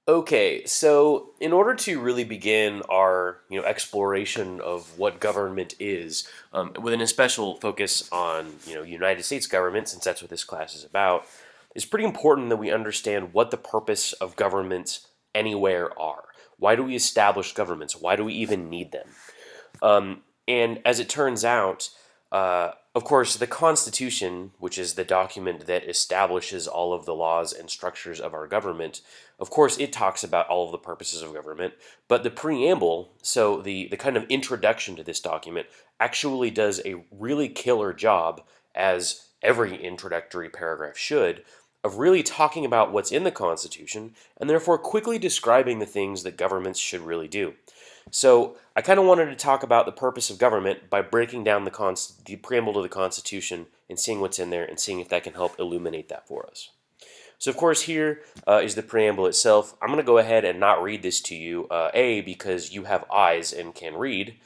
Okay, so in order to really begin our exploration of what government is, with an especial focus on United States government, since that's what this class is about, it's pretty important that we understand what the purpose of governments anywhere are. Why do we establish governments? Why do we even need them? And as it turns out, of course, the Constitution, which is the document that establishes all of the laws and structures of our government, of course, it talks about all of the purposes of government. But the preamble, so the kind of introduction to this document, actually does a really killer job, as every introductory paragraph should, of really talking about what's in the Constitution and therefore quickly describing the things that governments should really do. So I kind of wanted to talk about the purpose of government by breaking down the preamble to the Constitution and seeing what's in there and seeing if that can help illuminate that for us. So of course here is the preamble itself. I'm going to go ahead and not read this to you, A, because you have eyes and can read,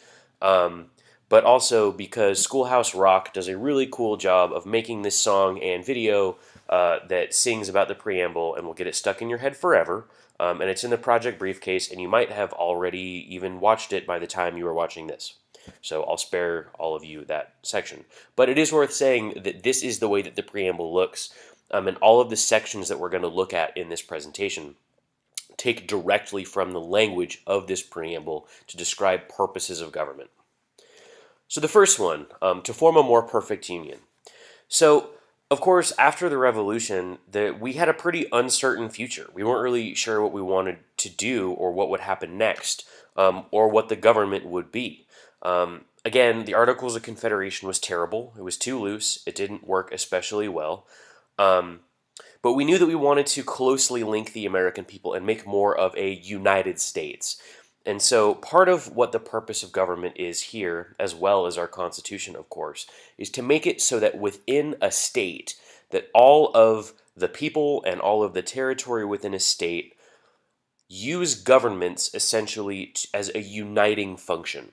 but also because Schoolhouse Rock does a really cool job of making this song and video that sings about the preamble and will get it stuck in your head forever. And it's in the project briefcase, and you might have already even watched it by the time you are watching this. So I'll spare all of you that section. But it is worth saying that this is the way that the preamble looks, and all of the sections that we're going to look at in this presentation take directly from the language of this preamble to describe purposes of government. So the first one, to form a more perfect union. So, of course, after the revolution, we had a pretty uncertain future. We weren't really sure what we wanted to do or what would happen next, or what the government would be. Again, the Articles of Confederation was terrible. It was too loose. It didn't work especially well. But we knew that we wanted to closely link the American people and make more of a United States. And so part of what the purpose of government is here, as well as our Constitution, of course, is to make it so that within a state, that all of the people and all of the territory within a state use governments essentially as a uniting function.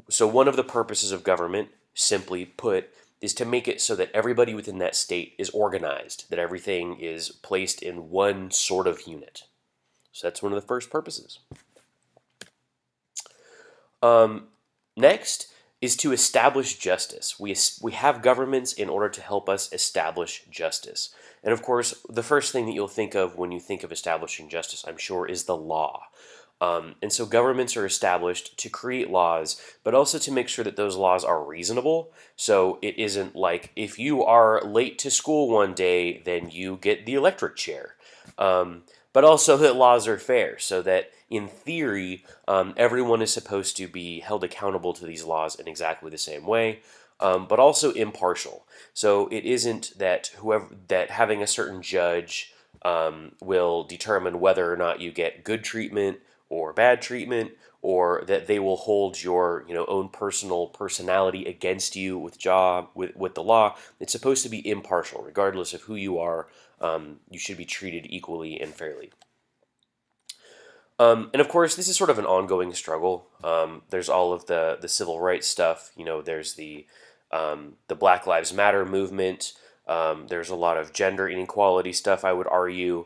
So one of the purposes of government, simply put, is to make it so that everybody within that state is organized, that everything is placed in one sort of unit. So that's one of the first purposes. Next is to establish justice. We have governments in order to help us establish justice. And of course, the first thing that you'll think of when you think of establishing justice, I'm sure, is the law. And so governments are established to create laws, but also to make sure that those laws are reasonable. So it isn't like if you are late to school one day, then you get the electric chair. But also that laws are fair, so that in theory, everyone is supposed to be held accountable to these laws in exactly the same way, but also impartial. So it isn't that having a certain judge will determine whether or not you get good treatment or bad treatment, or that they will hold your own personality against you with the law. It's supposed to be impartial, regardless of who you are. You should be treated equally and fairly. And of course, this is sort of an ongoing struggle. There's all of the civil rights stuff. There's the Black Lives Matter movement. There's a lot of gender inequality stuff, I would argue.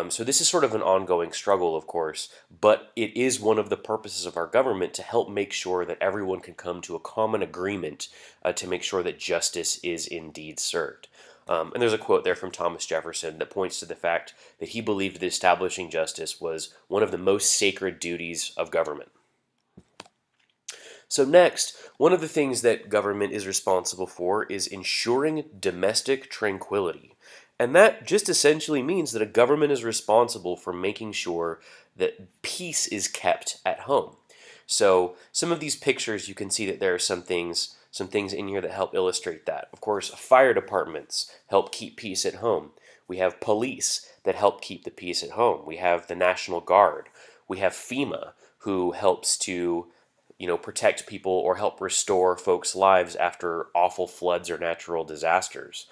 So this is sort of an ongoing struggle, of course, but it is one of the purposes of our government to help make sure that everyone can come to a common agreement to make sure that justice is indeed served. And there's a quote there from Thomas Jefferson that points to the fact that he believed that establishing justice was one of the most sacred duties of government. So next, one of the things that government is responsible for is ensuring domestic tranquility. And that just essentially means that a government is responsible for making sure that peace is kept at home. So some of these pictures, you can see that there are some things in here that help illustrate that. Of course, fire departments help keep peace at home. We have police that help keep the peace at home. We have the National Guard. We have FEMA, who helps to protect people or help restore folks' lives after awful floods or natural disasters.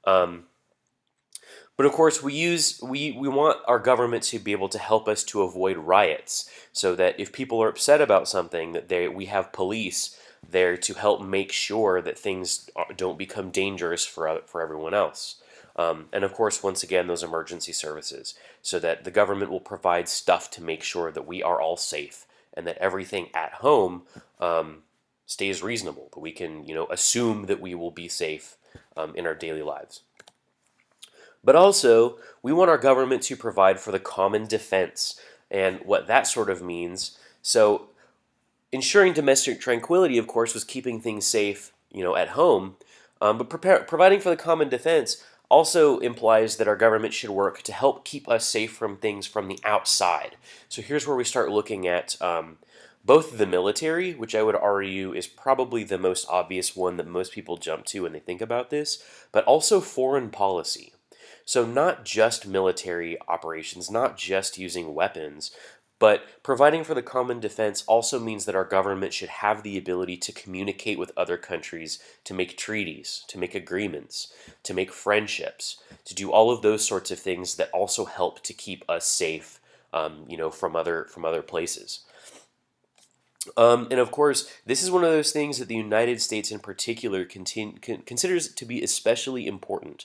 But of course, we want our government to be able to help us to avoid riots, so that if people are upset about something, that we have police there to help make sure that things don't become dangerous for everyone else. And of course, once again, those emergency services, so that the government will provide stuff to make sure that we are all safe and that everything at home stays reasonable, that we can, assume that we will be safe in our daily lives. But also, we want our government to provide for the common defense and what that sort of means. So, ensuring domestic tranquility, of course, was keeping things safe, at home. But providing for the common defense also implies that our government should work to help keep us safe from things from the outside. So here's where we start looking at both the military, which I would argue is probably the most obvious one that most people jump to when they think about this, but also foreign policy. So not just military operations, not just using weapons, but providing for the common defense also means that our government should have the ability to communicate with other countries, to make treaties, to make agreements, to make friendships, to do all of those sorts of things that also help to keep us safe, from other places. And of course, this is one of those things that the United States in particular considers to be especially important.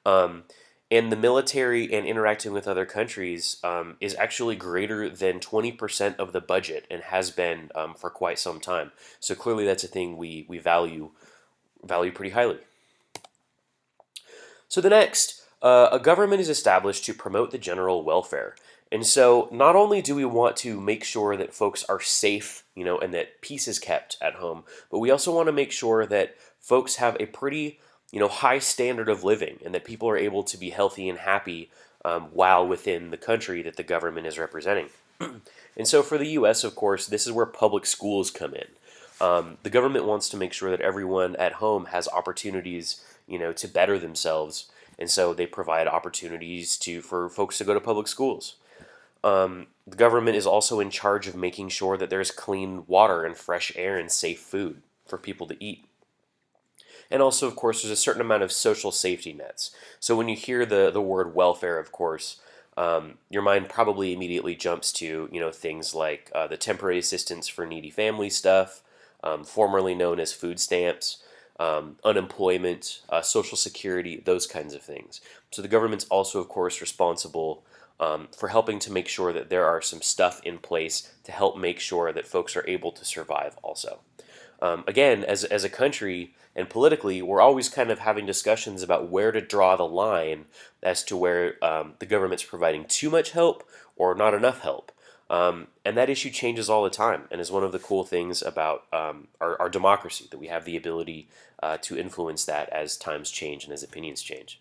Um, and the military and interacting with other countries is actually greater than 20% of the budget and has been for quite some time. So clearly that's a thing we value pretty highly. So the next, a government is established to promote the general welfare. And so not only do we want to make sure that folks are safe, and that peace is kept at home, but we also want to make sure that folks have a pretty, high standard of living and that people are able to be healthy and happy while within the country that the government is representing. And so for the U.S., of course, this is where public schools come in. The government wants to make sure that everyone at home has opportunities, to better themselves, and so they provide opportunities for folks to go to public schools. The government is also in charge of making sure that there's clean water and fresh air and safe food for people to eat. And also, of course, there's a certain amount of social safety nets. So when you hear the word welfare, of course, your mind probably immediately jumps to things like the temporary assistance for needy family stuff, formerly known as food stamps, unemployment, social security, those kinds of things. So the government's also, of course, responsible for helping to make sure that there are some stuff in place to help make sure that folks are able to survive also. Again, as a country and politically, we're always kind of having discussions about where to draw the line as to where the government's providing too much help or not enough help. And that issue changes all the time and is one of the cool things about our democracy, that we have the ability to influence that as times change and as opinions change.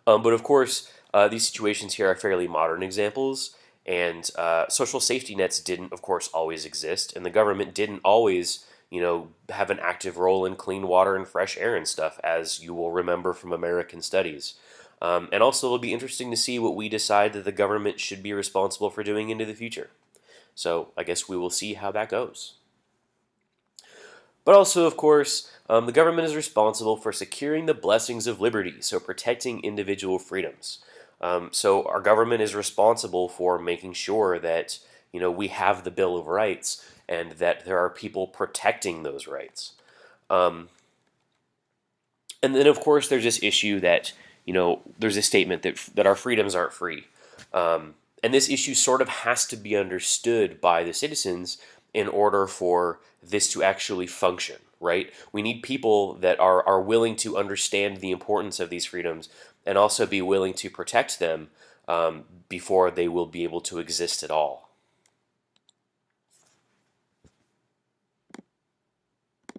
But of course, these situations here are fairly modern examples, and social safety nets didn't, of course, always exist, and the government didn't always, have an active role in clean water and fresh air and stuff, as you will remember from American studies. And also, it'll be interesting to see what we decide that the government should be responsible for doing into the future. So I guess we will see how that goes. But also, of course, the government is responsible for securing the blessings of liberty, so protecting individual freedoms. So our government is responsible for making sure that we have the Bill of Rights and that there are people protecting those rights. And then, of course, there's this issue that there's a statement that our freedoms aren't free. And this issue sort of has to be understood by the citizens in order for this to actually function, right? We need people that are willing to understand the importance of these freedoms and also be willing to protect them before they will be able to exist at all.